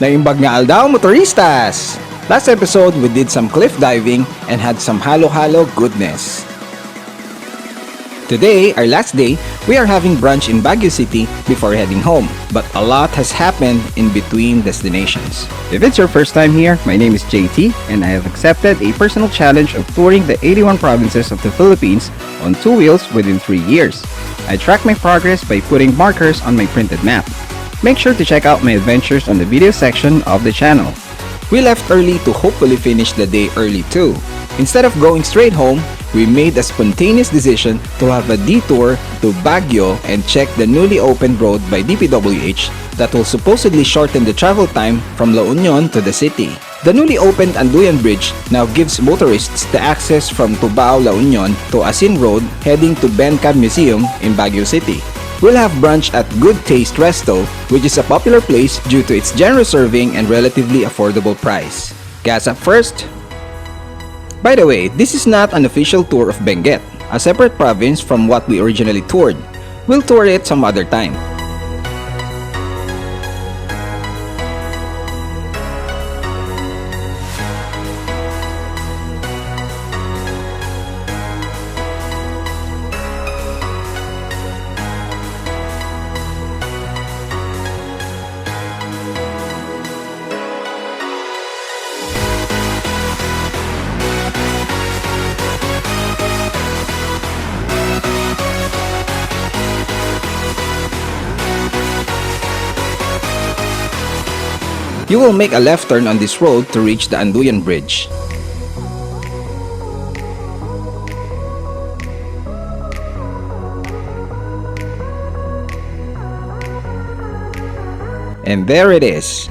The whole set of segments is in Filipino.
Naimbag nga daw motoristas! Last episode, we did some cliff diving and had some halo-halo goodness. Today, our last day, we are having brunch in Baguio City before heading home. But a lot has happened in between destinations. If it's your first time here, my name is JT and I have accepted a personal challenge of touring the 81 provinces of the Philippines on 2 wheels within 3 years. I track my progress by putting markers on my printed map. Make sure to check out my adventures on the video section of the channel. We left early to hopefully finish the day early too. Instead of going straight home, we made a spontaneous decision to have a detour to Baguio and check the newly opened road by DPWH that will supposedly shorten the travel time from La Union to the city. The newly opened Anduyan Bridge now gives motorists the access from Tubao, La Union to Asin Road heading to Bencab Museum in Baguio City. We'll have brunch at Good Taste Resto, which is a popular place due to its generous serving and relatively affordable price. Gas up first! By the way, this is not an official tour of Benguet, a separate province from what we originally toured. We'll tour it some other time. You will make a left turn on this road to reach the Anduyan Bridge. And there it is.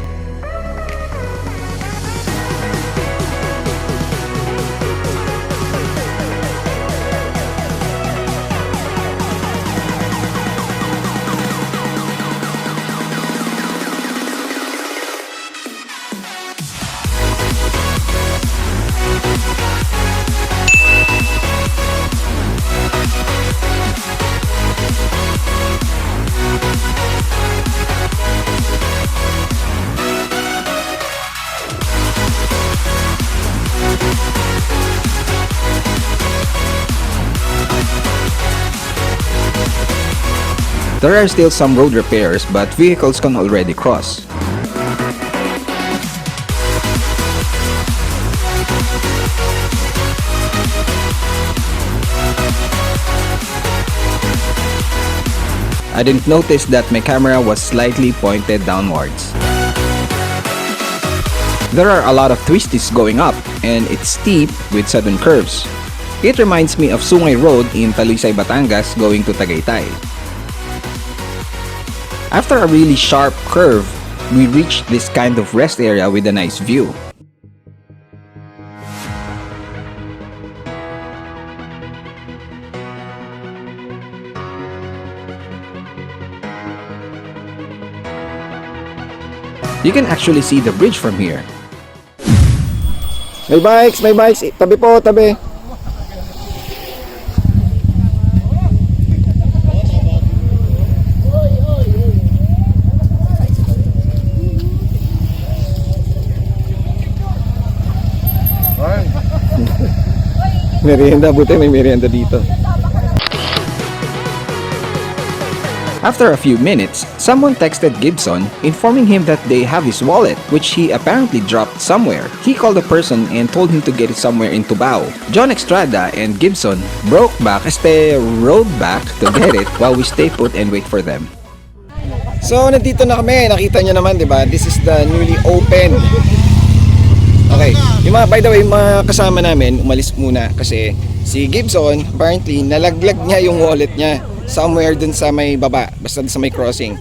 There are still some road repairs, but vehicles can already cross. I didn't notice that my camera was slightly pointed downwards. There are a lot of twisties going up, and it's steep with sudden curves. It reminds me of Sungay Road in Talisay, Batangas going to Tagaytay. After a really sharp curve, we reached this kind of rest area with a nice view. You can actually see the bridge from here. May bikes! Tabi po, tabi! Merienda, buti may merienda dito. After a few minutes, someone texted Gibson informing him that they have his wallet, which he apparently dropped somewhere. He called the person and told him to get it somewhere in Tubao. John Estrada and Gibson broke back as they rode back to get it while we stay put and wait for them. So, nandito na kami. Nakita nyo naman, di ba? This is the newly opened. Okay, by the way, mga kasama namin umalis muna kasi si Gibson apparently nalaglag niya yung wallet niya somewhere dun sa may baba, basta dun sa may crossing.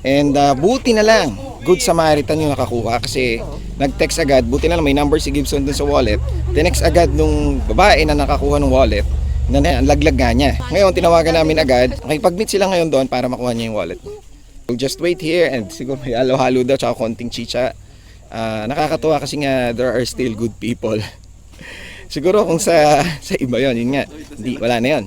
And buti na lang, good Samaritan yung nakakuha kasi nag-text agad, buti na lang may number si Gibson dun sa wallet. Tinext agad nung babae na nakakuha ng wallet na nalaglag nga niya. Ngayon tinawagan namin agad, makipag-meet sila ngayon doon para makuha niya yung wallet. We'll just wait here and siguro may halo-halo daw tsaka konting chicha. Nakakatuwa kasi nga there are still good people. Siguro kung sa iba yun nga, wala na yun.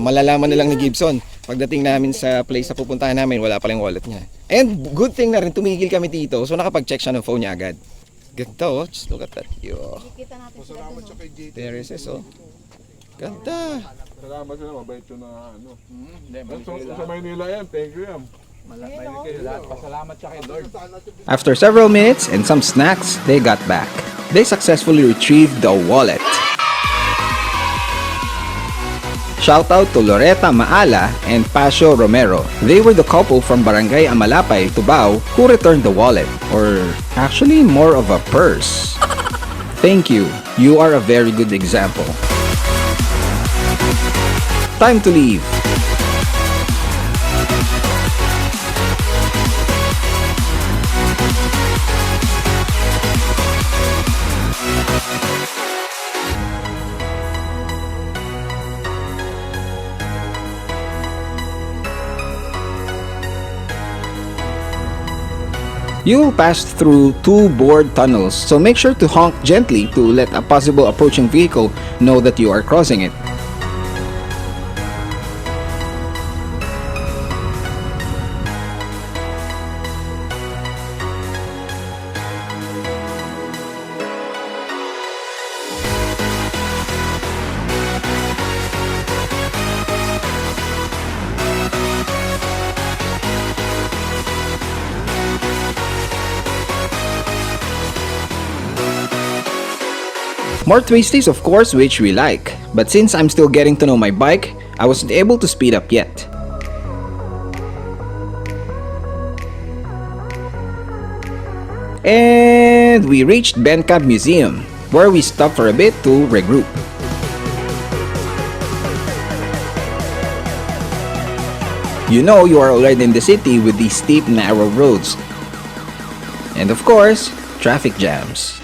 Malalaman na lang ni Gibson Pagdating namin sa place na pupuntahan namin, wala palang wallet niya. And good thing na rin, tumigil kami dito. So nakapag-check siya ng phone niya agad. Ganda oh, just look at that. Yo. There is this oh. Ganda. Salamat sila, mabait yun na ano. Sa Maynila yan, thank you yan. Pasalamat siya kay Lord. After several minutes and some snacks, they got back. They successfully retrieved the wallet. Shout out to Loretta Maala and Pasio Romero. They were the couple from Barangay Amalapay, Tubao, who returned the wallet, or actually more of a purse. Thank you. You are a very good example. Time to leave. You'll pass through 2 bored tunnels, so make sure to honk gently to let a possible approaching vehicle know that you are crossing it. More twisties of course, which we like, but since I'm still getting to know my bike, I wasn't able to speed up yet. And we reached Bencab Museum, where we stopped for a bit to regroup. You know you are already in the city with these steep, narrow roads. And of course, traffic jams.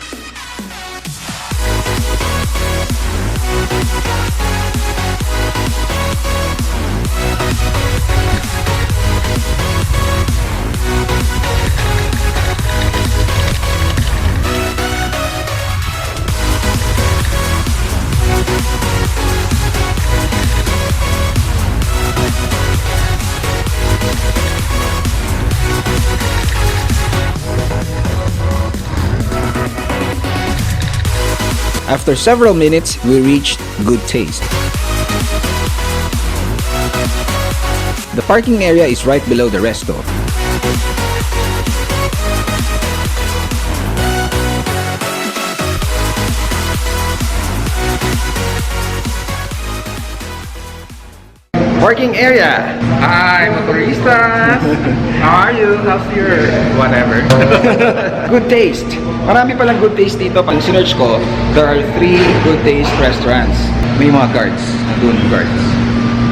After several minutes, we reached Good Taste. The parking area is right below the resto. Parking area! Hi, motoristas! How are you? How's your whatever? Good Taste. Marami palang Good Taste dito. Pag sinerch ko, there are 3 Good Taste restaurants. May mga guards. Nandun guards.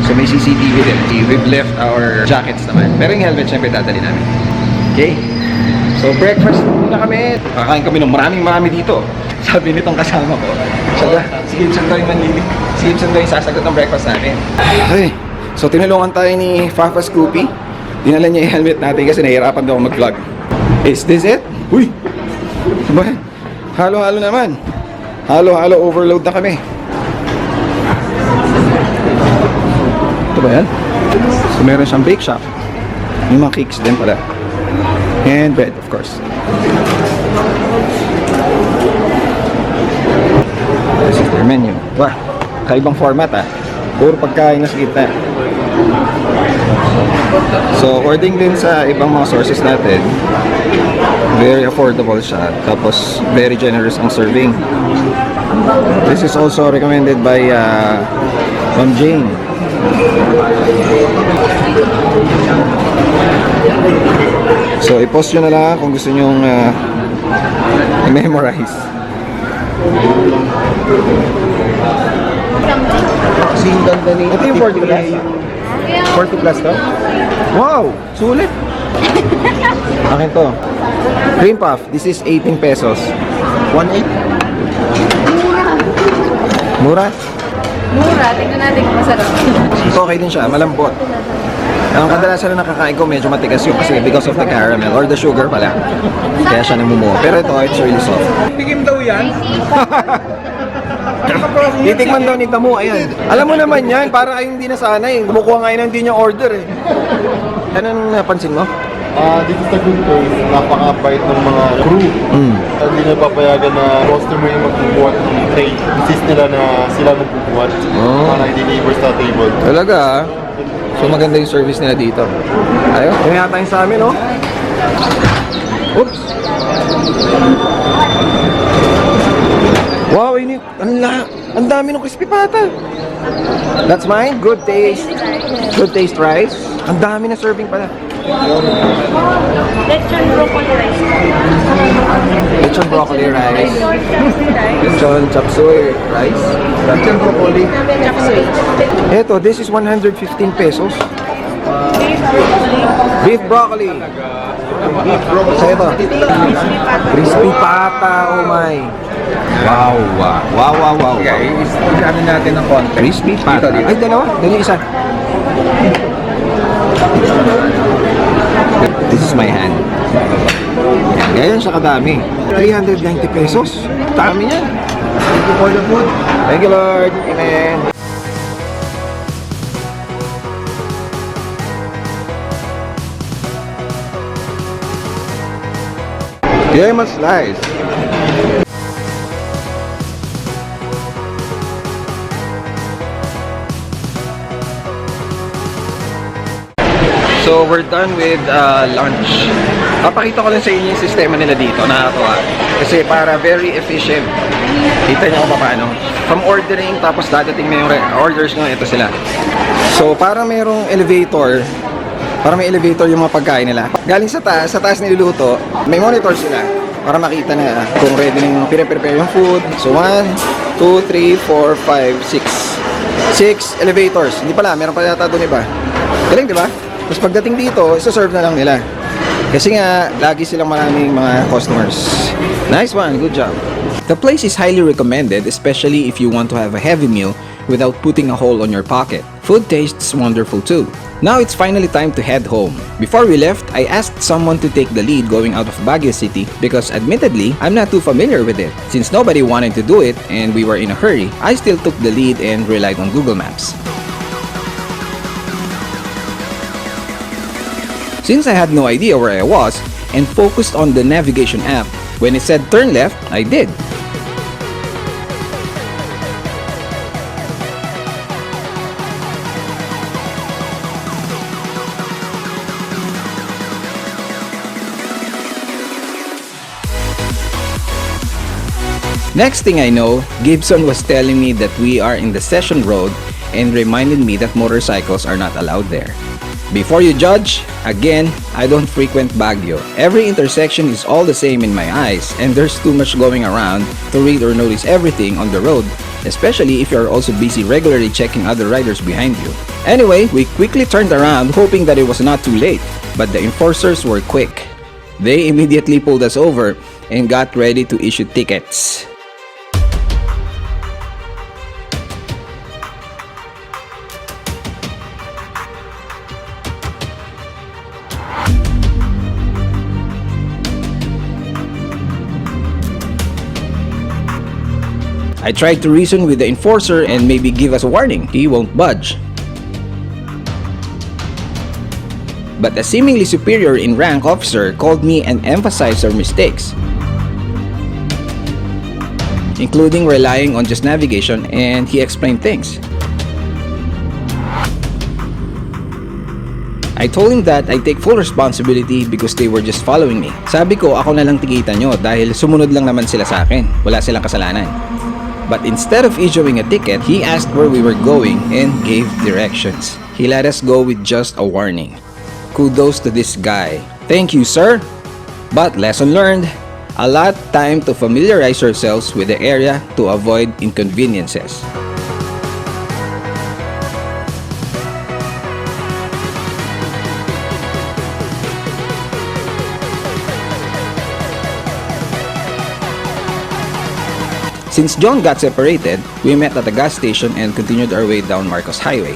So may CCTV din. We've left our jackets naman. Pero yung helmet syempre dadali namin. Okay? So breakfast muna kami. Kakain kami ng marami dito. Sabi nitong kasama ko. Sige, saan tayo manlilig? Sige, saan tayo sasagot ng breakfast natin? Okay. So tinulungan tayo ni Fafa Scoopy. Dinala niya yung helmet natin kasi nahihirapan daw mag-vlog. Is this it? Uy! Diba? Halo-halo naman. Halo-halo overload na kami. Ito ba yan? So meron siyang bake shop. May mga cakes din pala. And bread of course. This is their menu. Wow! Kaibang format ah. Puro pagkain na sa gitna. So, ordering din sa ibang mga sources natin. Very affordable siya. Tapos, very generous ang serving. This is also recommended by Ma'am Jane. So, i-post nyo na lang kung gusto nyong i-memorize. Ito yung 40 plus? 40 plus to? Wow! Sulit! Akin to. Cream puff. This is 18 pesos. 1.8? Mura? Mura. Tingnan natin kung masarap. Okay din siya. Malambot. Ang kadalasan na nakakain ko medyo matigas yung kasi because of the caramel or the sugar pala. Kaya siya namumuo. Pero ito, it's really soft. Tigim daw yan. Titikman daw ni Tamu, ayan. Alam mo naman yan, para kayong hindi nasanay. Kumukuha nga yun ang hindi niya order eh. Anong napansin mo? Dito sa good place, napaka-bait ng mga crew. Hindi na papayagan na customer yung magbubuhat ng tray. Insist nila na sila magbubuhat para i-deliver sa table. Talaga ah. So maganda yung service nila dito. Ayun, yun yata yung sa amin, oh. Oops. Wow, ini ang dami ng crispy pata. That's mine. Good taste. Good taste rice. Ang dami na serving pala. Lechon broccoli rice. Lechon broccoli rice. Lechon chop suey rice. Lechon broccoli. Chop suey. Eto, this is 115 pesos. Beef broccoli. Sa ito. Crispy pata. Oh my. Wow, wow, wow, wow, wow. Ano natin ng konti. Crispy pata. Ay, dalawa. Dali isa. This is my hand. Yan, ganyan siya kadami. 390 pesos. Dami yan. Thank you for the food. Thank you, Lord. Amen. Lemon slice. So we're done with lunch. Papakita ko lang sa inyo yung sistema nila dito, nakakatuwa. Kasi para very efficient. Kita niyo kung paano. From ordering, tapos dadating na yung orders nyo, ito sila. So para merong elevator, para may elevator yung mga pagkain nila. Galing sa taas niluluto, may monitor sila para makita na kung ready na yung pire-prepare yung food. So 1, 2, 3, 4, 5, 6 elevators. Hindi pala, meron pa yata doon iba. Galing, di ba? Tapos pagdating dito, isa-serve na lang nila. Kasi nga, lagi silang maraming mga customers. Nice one, good job. The place is highly recommended, especially if you want to have a heavy meal without putting a hole on your pocket. Food tastes wonderful too. Now it's finally time to head home. Before we left, I asked someone to take the lead going out of Baguio City because admittedly, I'm not too familiar with it. Since nobody wanted to do it and we were in a hurry, I still took the lead and relied on Google Maps. Since I had no idea where I was and focused on the navigation app, when it said turn left, I did. Next thing I know, Gibson was telling me that we are in the Session Road and reminded me that motorcycles are not allowed there. Before you judge, again, I don't frequent Baguio. Every intersection is all the same in my eyes and there's too much going around to read or notice everything on the road, especially if you're also busy regularly checking other riders behind you. Anyway, we quickly turned around hoping that it was not too late, but the enforcers were quick. They immediately pulled us over and got ready to issue tickets. I tried to reason with the enforcer and maybe give us a warning. He won't budge. But a seemingly superior in rank officer called me and emphasized our mistakes, including relying on just navigation, and he explained things. I told him that I take full responsibility because they were just following me. Sabi ko, ako na lang tigitan nyo dahil sumunod lang naman sila sa akin. Wala silang kasalanan. But instead of issuing a ticket, he asked where we were going and gave directions. He let us go with just a warning. Kudos to this guy. Thank you, sir. But lesson learned, allot time to familiarize yourselves with the area to avoid inconveniences. Since John got separated, we met at a gas station and continued our way down MARCOS Highway.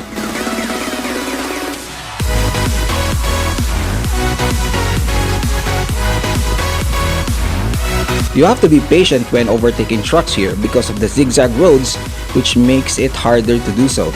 You have to be patient when overtaking trucks here because of the zigzag roads, which makes it harder to do so.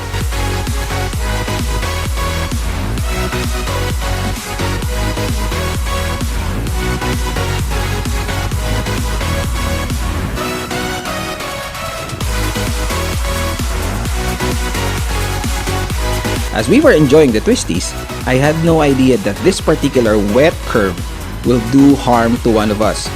As we were enjoying the twisties, I had no idea that this particular wet curve will do harm to one of us.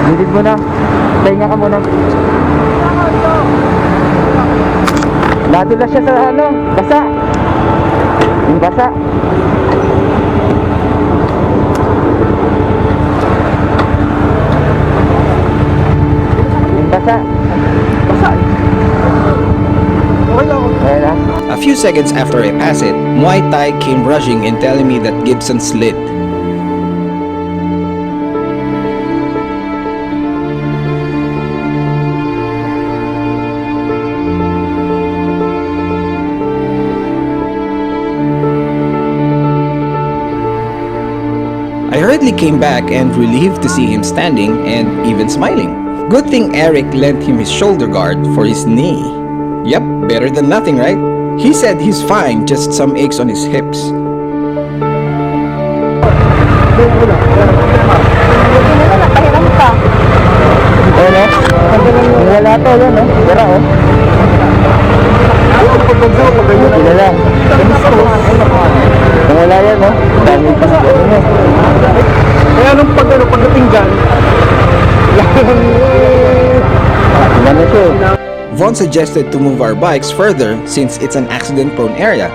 Bilid mo na. Pahinga ka muna. Nadula siya sa ano, basa. Yung basa. Yung basa. Basa. Okay lang. A few seconds after I pass it, Muay Thai came rushing and telling me that Gibson slid. I hurriedly came back and relieved to see him standing and even smiling. Good thing Eric lent him his shoulder guard for his knee. Yep, better than nothing, right? He said he's fine, just some aches on his hips. Pahiram ka. Ano? Wala to yan, no? Wala, oh. Wala. Wala yan, no? Dami pa sa ano. Kaya nung pagdating dyan, Ano to? Vaughn suggested to move our bikes further since it's an accident-prone area.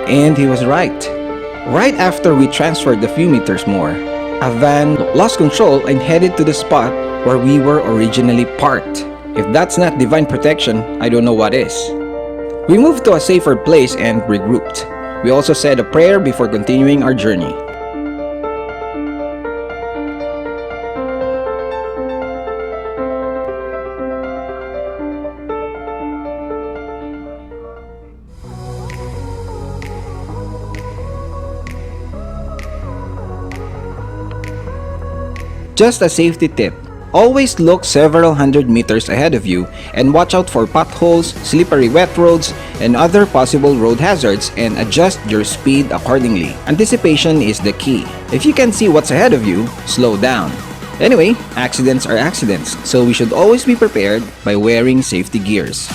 And he was right. Right after we transferred a few meters more, a van lost control and headed to the spot where we were originally parked. If that's not divine protection, I don't know what is. We moved to a safer place and regrouped. We also said a prayer before continuing our journey. Just a safety tip. Always look several hundred meters ahead of you and watch out for potholes, slippery wet roads, and other possible road hazards and adjust your speed accordingly. Anticipation is the key. If you can see what's ahead of you, slow down. Anyway, accidents are accidents, so we should always be prepared by wearing safety gears.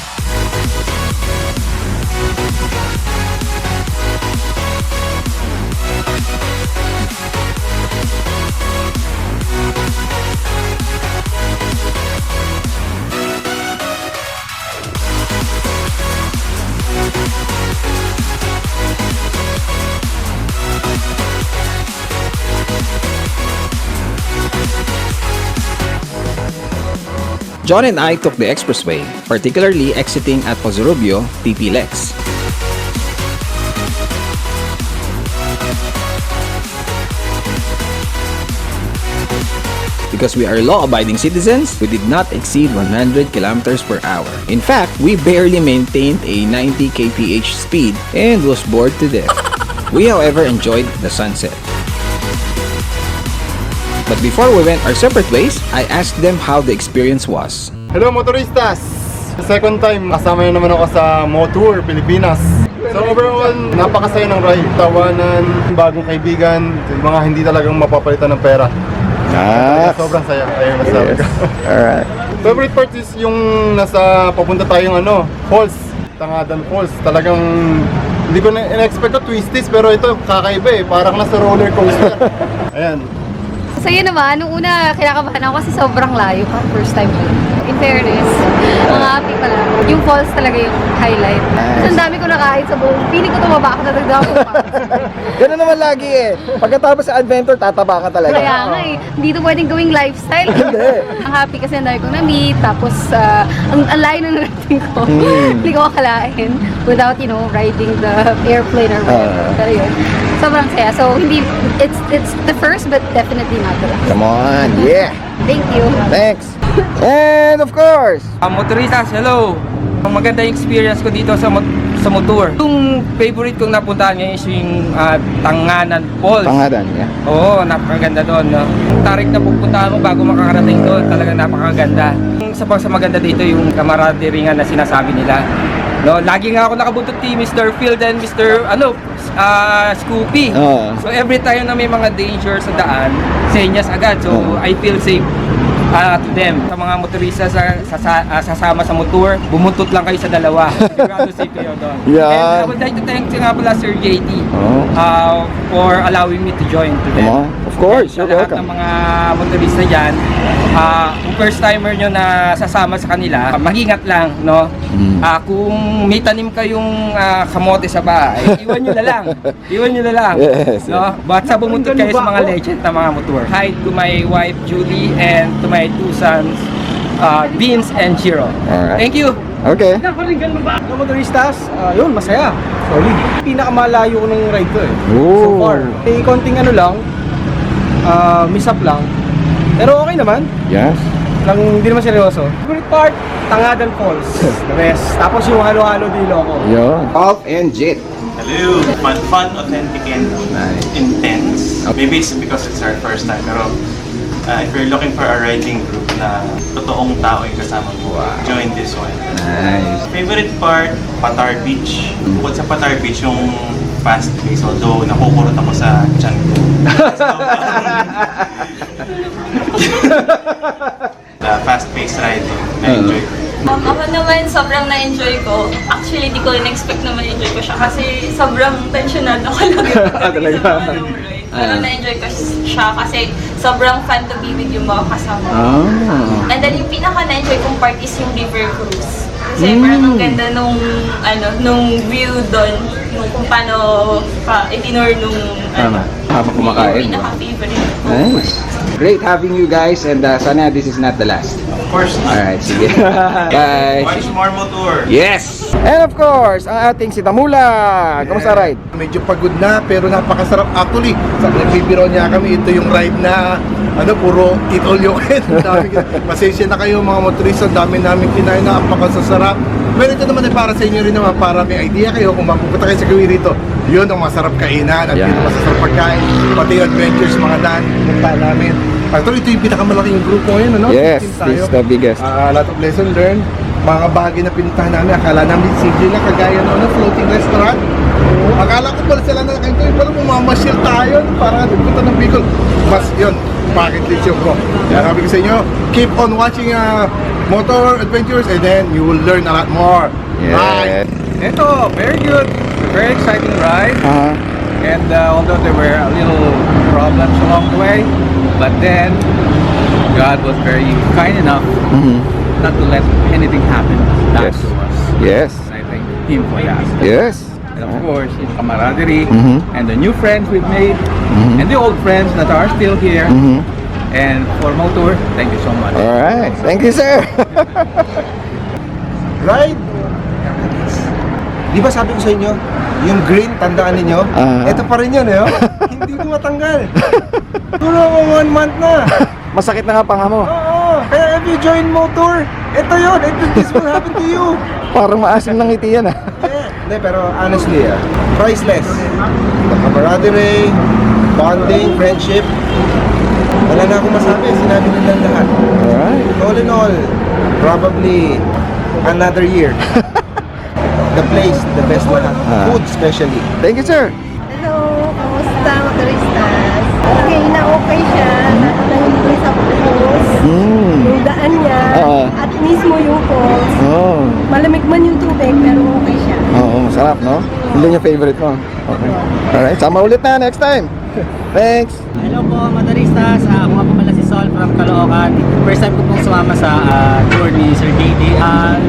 John and I took the expressway, particularly exiting at Pozorubio, TP Lex. Because we are law-abiding citizens, we did not exceed 100 kilometers per hour. In fact, we barely maintained a 90 kph speed and was bored to death. We, however, enjoyed the sunset. But before we went our separate ways, I asked them how the experience was. Hello motoristas! Second time, kasama nyo naman ako sa MoTour, Pilipinas. So overall, napakasaya ng ride. Tawanan, bagong kaibigan, mga hindi talagang mapapalitan ng pera. Ah, Sobrang saya. Ayun nasabi ko. alright. Favorite part is yung nasa papunta tayong falls. Tangadan Falls. Talagang hindi ko na-expect ko twisties pero ito kakaiba eh. Parang nasa roller coaster. Ayan. Saya naman, nung una kinakabahan ako kasi sobrang layo pa, first time ko. In fairness, ang happy pala. Yung falls talaga yung highlight. Kasi ang dami ko nakain sa buong. Feeling ko tumaba ako, natagdagan ko pa. Ganun naman lagi eh. Pagkatapos sa adventure, tataba ka talaga. Kaya nga eh, hindi ito pwedeng gawing lifestyle. Ang happy kasi ang dami kong na-meet, tapos ang layo na narating ko. Hindi ko akalain without, riding the airplane or whatever. Pero yun, sobrang saya. So, hindi, it's the first but definitely not the last. Come on, yeah. Thank you. Thanks. And of course, Motoristas, hello! Ang maganda yung experience ko dito sa MoTour. Yung favorite kong napuntahan ngayon is yung Tanganan Falls. pangalan niya. Oo, napakaganda doon. No? Yung tarik na pupuntahan mo bago makakarating doon, talagang napakaganda. Yung sa maganda dito yung camaraderie nga na sinasabi nila. No, lagi nga ako nakabuntot kay Mr. Field and Mr. Scoopy. So every time na may mga danger sa daan, senyas agad. So I feel safe to them. Sa mga motorista sasama sa MoTour, bumuntot lang kayo sa dalawa. Sigurado safe kayo doon. Yeah. And I would like to thank nga pala Sir JD for allowing me to join today. Of course, Sa you're lahat welcome. ng mga motorista dyan, kung first timer nyo na sasama sa kanila, mag-ingat lang, no? Kung may tanim kayong kamote sa bahay, iwan nyo na lang. Iwan nyo na lang. Yes. No? Basta bumuntot kayo sa mga legend na mga motor. Hi to my wife Julie and to my two sons, Vince and Chiro. Alright. Thank you. Okay. Mga motoristas, yun, masaya. Solid. Pinakamalayo ko ng ride ko eh. Ooh. So far. May konting miss up lang. Pero okay naman. Yes. Hindi naman seryoso. Favorite part, Tangadan Falls. The rest. Tapos yung halo-halo dilo ko. Yun. Off and jet. Hello! Fun, authentic, and intense. Maybe it's because it's our first time, pero if you're looking for a riding group na totoong tao yung kasama mo, join this one. Nice. Favorite part, Patar Beach. Bukod sa Patar Beach, yung fast pace, although nakukurot ako sa tiyan ko. The fast-paced riding, na-enjoy ko. Ako naman, sobrang na-enjoy ko. Actually, di ko in-expect na ma-enjoy ko siya kasi sobrang tensionado ko lang yung pagdating sa mga long ride. Pero na-enjoy ko siya kasi sobrang fun to be with yung mga kasama. And then yung pinaka na-enjoy kong part is yung river cruise. Kasi parang ang ganda nung view doon, kung paano itinor nung Habang kumakain. yung pinaka-favorite ko. Nice. Great having you guys and sana this is not the last. Of course, Alright, sige. Bye. watch more MoTour. Yes! And of course, ang ating si Tamula. Kamusta ride? Medyo pagod na pero napakasarap. Actually, sa nagbibiro niya kami, ito yung ride na puro eat all you can. Pasensya na kayo mga motorista, dami namin kinain na napakasasarap. Pero ito naman ay para sa inyo rin naman, para may idea kayo kung mapupunta kayo sa gawin rito. Yun ang masarap kainan at yun ang masasarap pagkain. Pati yung adventures, mga daan, punta namin. Actually, ito yung pinakamalaking grupo ngayon, ano? Yes, 15 tayo. this is the biggest. A lot of lesson learned. Mga bahagi na pinuntahan namin, akala namin simple na kagaya floating restaurant. Akala ko pala sila na kayo, pero mamamasyal tayo, parang natin punta ng Bicol. Mas yun, bucket list yung ko. Kaya sabi ko sa inyo, keep on watching MoTour adventures and then you will learn a lot more. Bye! Ito, very good. Very exciting ride. And although there were a little problems along the way, but then God was very kind enough not to let anything happen back Yes. to us. Yes. And I thank Him for that. Yes. And of course, His camaraderie and the new friends we've made and the old friends that are still here. And for MoTour, thank you so much. Alright. Thank you, sir. Ride. Di ba sabi ko sa inyo, yung green, tandaan ninyo, ito pa rin yun, hindi ko matanggal. Siguro 1 month na. Masakit na nga panga mo. Oo, kaya if you join MoTour, ito yun, this will happen to you. Parang maasim ng ngiti yan Hindi, pero honestly, priceless. The camaraderie, bonding, friendship, wala na akong masabi, sinabi nila lahat. Alright. All in all, probably another year. the place, the best lahat. Food especially. Thank you, sir. Hello, kamusta motoristas? Okay na okay siya. Nahuli sa falls. Yung daan niya. At mismo yung falls. Malamig man yung tubig pero okay siya. Oo, masarap, no? Hindi yung favorite mo. Okay. Alright, sama ulit na next time. Thanks. Hello po, motoristas. Ako nga po pala si Sol from Caloocan. First time ko pong sumama sa tour ni Sir JD.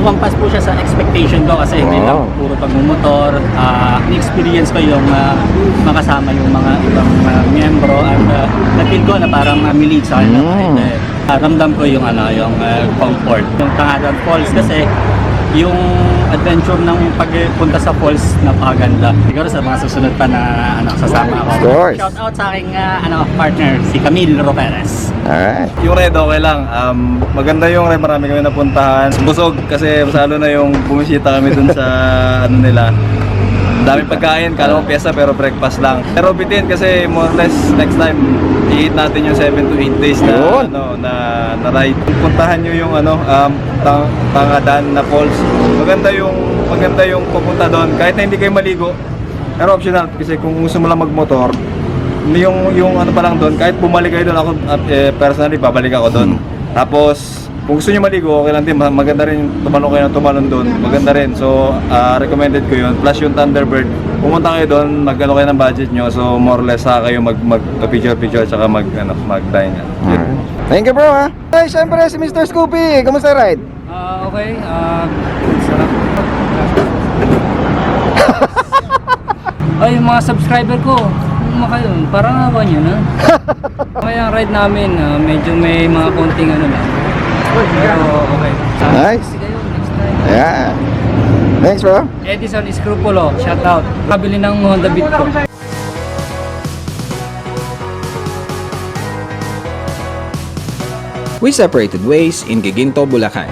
Lumampas po siya sa expectation ko kasi hindi lang puro pagmumotor. Ni-experience ko yung makasama yung mga ibang miyembro at na-feel ko na parang milig sa kanya. Ramdam ko yung yung comfort. Yung Tangadan Falls kasi yung adventure ng pagpunta sa falls napakaganda. Siguro sa mga susunod pa na sasama ako. Of course. Shout out sa aking partner, si Camille Roperes. Alright. Yung red okay lang. Maganda yung red, marami kami napuntahan. Busog kasi masalo na yung bumisita kami dun sa nila. Daming pagkain, kala mo pyesa pero breakfast lang. Pero bitin kasi more or less next time i-eat natin yung 7 to 8 days na ride. Puntahan nyo yung Tangadan na falls. Maganda yung pupunta doon kahit na hindi kayo maligo. Pero optional kasi kung gusto mo lang magmotor, yung pa lang doon, kahit bumalik kayo doon, ako personally babalik ako doon. Tapos kung gusto niyo maligo, okay lang din. Maganda rin tumalon kayo ng tumalon doon. Maganda rin. So, recommended ko yun. Plus yung Thunderbird. Pumunta kayo doon, mag-ano kayo ng budget nyo. So, more or less kayo mag-picture-picture tsaka mag-dine. Thank you, bro, ha? Ay, syempre, si Mr. Scoopy. Kamusta ride? Okay. Sarap. Ay, yung mga subscriber ko. Kayo, parang awan yun, ha? Kaya ang ride namin, medyo may mga konting lang. Pero okay. Nice. Yeah. Thanks, bro. Edison Scrupulo, shout out. Kabili ng Honda Beat ko. We separated ways in Giginto, Bulacan.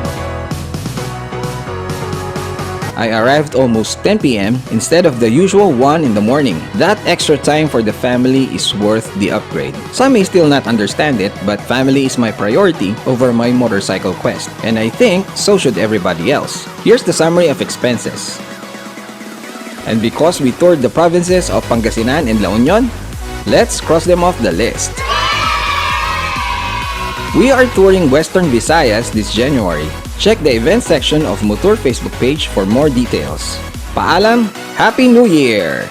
I arrived almost 10 p.m. instead of the usual 1 in the morning. That extra time for the family is worth the upgrade. Some may still not understand it, but family is my priority over my motorcycle quest. And I think so should everybody else. Here's the summary of expenses. And because we toured the provinces of Pangasinan and La Union, let's cross them off the list. We are touring Western Visayas this January. Check the event section of MoTour Facebook page for more details. Paalam! Happy New Year!